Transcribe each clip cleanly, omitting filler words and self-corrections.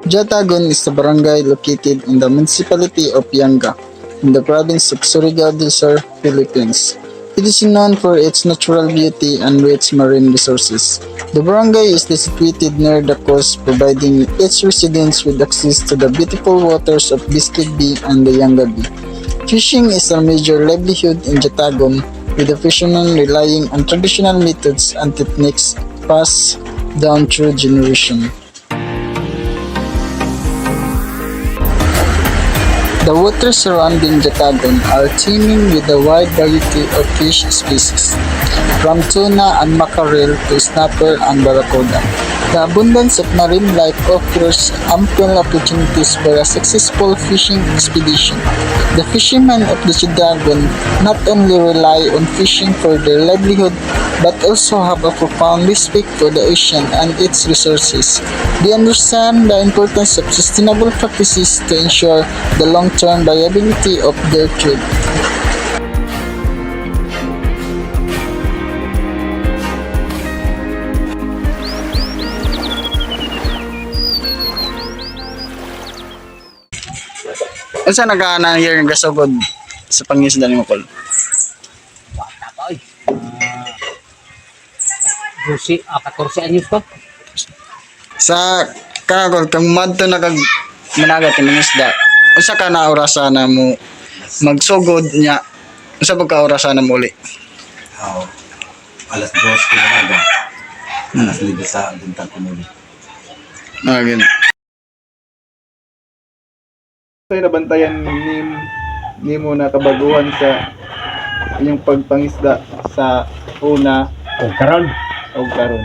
Jatagon is a barangay located in the municipality of Yanga, in the province of Surigao del Sur, Philippines. It is known for its natural beauty and rich marine resources. The barangay is situated near the coast, providing its residents with access to the beautiful waters of Biscuit Bay and the Yanga Bay. Fishing is a major livelihood in Jatagon, with the fishermen relying on traditional methods and techniques passed down through generations. The waters surrounding Jatagon are teeming with a wide variety of fish species, from tuna and mackerel to snapper and barracuda. The abundance of marine life offers ample opportunities for a successful fishing expedition. The fishermen of the Jatagon not only rely on fishing for their livelihood but also have a profound respect for the ocean and its resources. They understand the importance of sustainable practices to ensure the long-term viability of their trade. Unsa nagaana here ng gasugod sa pangisda ni Mokol? Bata ka, oy. 14 anyos pa. Sa kagol kang madto na kag managat ng isda. Unsa ka na orasa na mo magsugod niya? Unsa ba ka orasa na muli? Alas 2 ko na aga. Alas 9 sa bintang kumuli. Gani. Sa'yo nabantayan ni mo na kabaguhan sa inyong pagpangisda sa una O karon, o karon.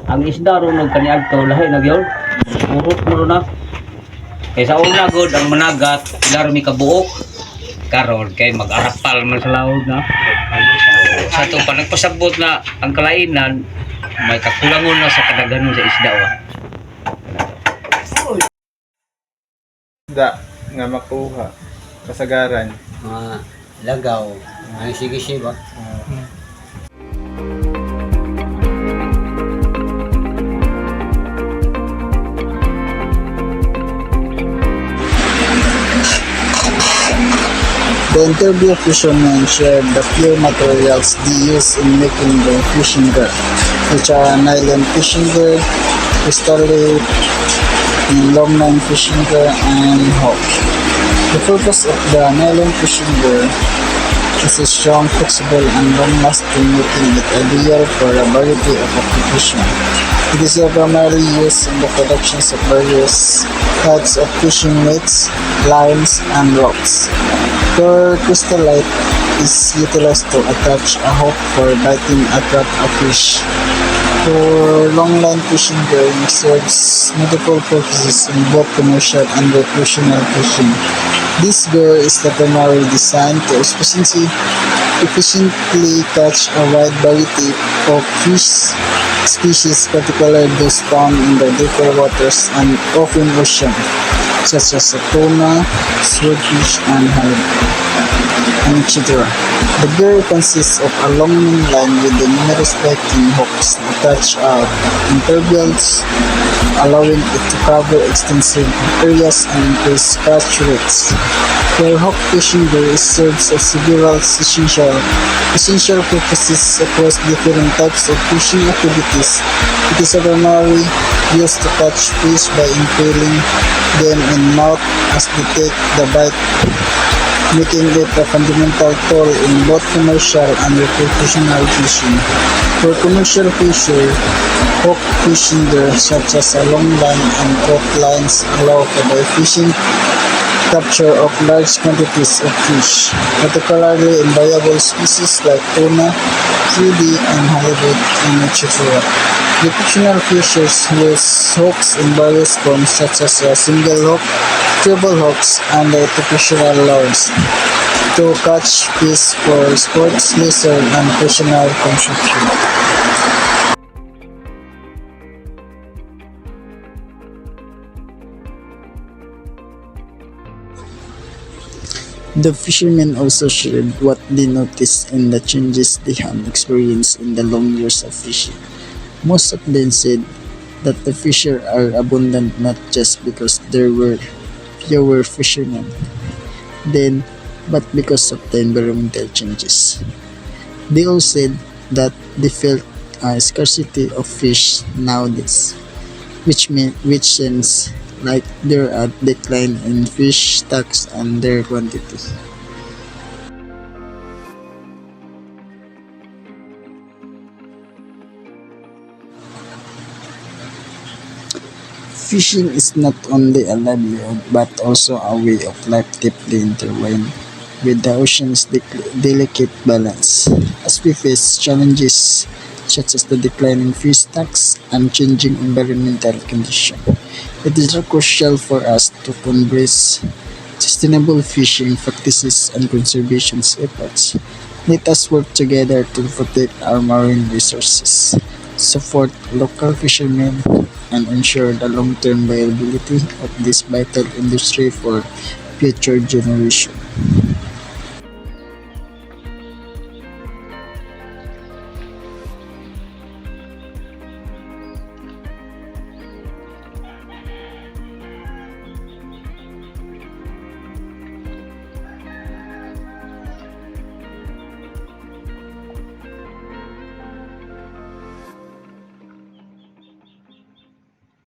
ang isda ron og kaniadto lahi na gyud. Urot mo ron na. Kay sa una gud ang managat ila mi kabuok. Karon kay mag-arapal man sa laod na. Sa to pa nagpasabot na ang kalainan may kakulangon na sa kadaghanon sa isda wa. Isda nga makuha kasagaran. Mga lagaw, ay sige ba. The interview fishermen shared the few materials they use in making the fishing gear, which are nylon fishing gear, crystal leaf, and longline fishing gear, and hook. The purpose of the nylon fishing gear is a strong, flexible, and long-lasting, making it ideal for a variety of applications. It is primarily used in the production of various types of fishing nets, lines, and ropes. Pure crystallite is utilized to attach a hook for biting a trap of fish. For longline fishing gear serves multiple purposes in both commercial and recreational fishing. This gear is primarily designed to efficiently catch a wide variety of fish species, particularly those found in the deeper waters and open ocean, such as tuna, swordfish, and etc. The gear consists of a long line with the numerous biting hooks attached at intervals, allowing it to cover extensive areas and increase catch rates. For hook fishing gear serves as several essential purposes across different types of fishing activities. It is primarily used to catch fish by impaling them in mouth as they take the bite, making it a fundamental tool in both commercial and recreational fishing. For commercial fishing, hook fishing gear such as a long line and hook lines allow for the fishing capture of large quantities of fish, particularly in viable species like tuna, QD, and halibut, and etc. Recreational fishers use hooks in various forms such as a single hook, triple hooks, and artificial lures to catch fish for sports, leisure, and personal consumption. The fishermen also shared what they noticed and the changes they had experienced in the long years of fishing. Most of them said that the fish are abundant not just because there were fewer fishermen then, but because of the environmental changes. They all said that they felt a scarcity of fish nowadays, which seems like there are decline in fish stocks and their quantity. Fishing is not only a livelihood but also a way of life deeply intertwined with the ocean's delicate balance. As we face challenges such as the decline in fish stocks and changing environmental conditions, it is crucial for us to embrace sustainable fishing practices and conservation efforts. Let us work together to protect our marine resources, support local fishermen, and ensure the long-term viability of this vital industry for future generations.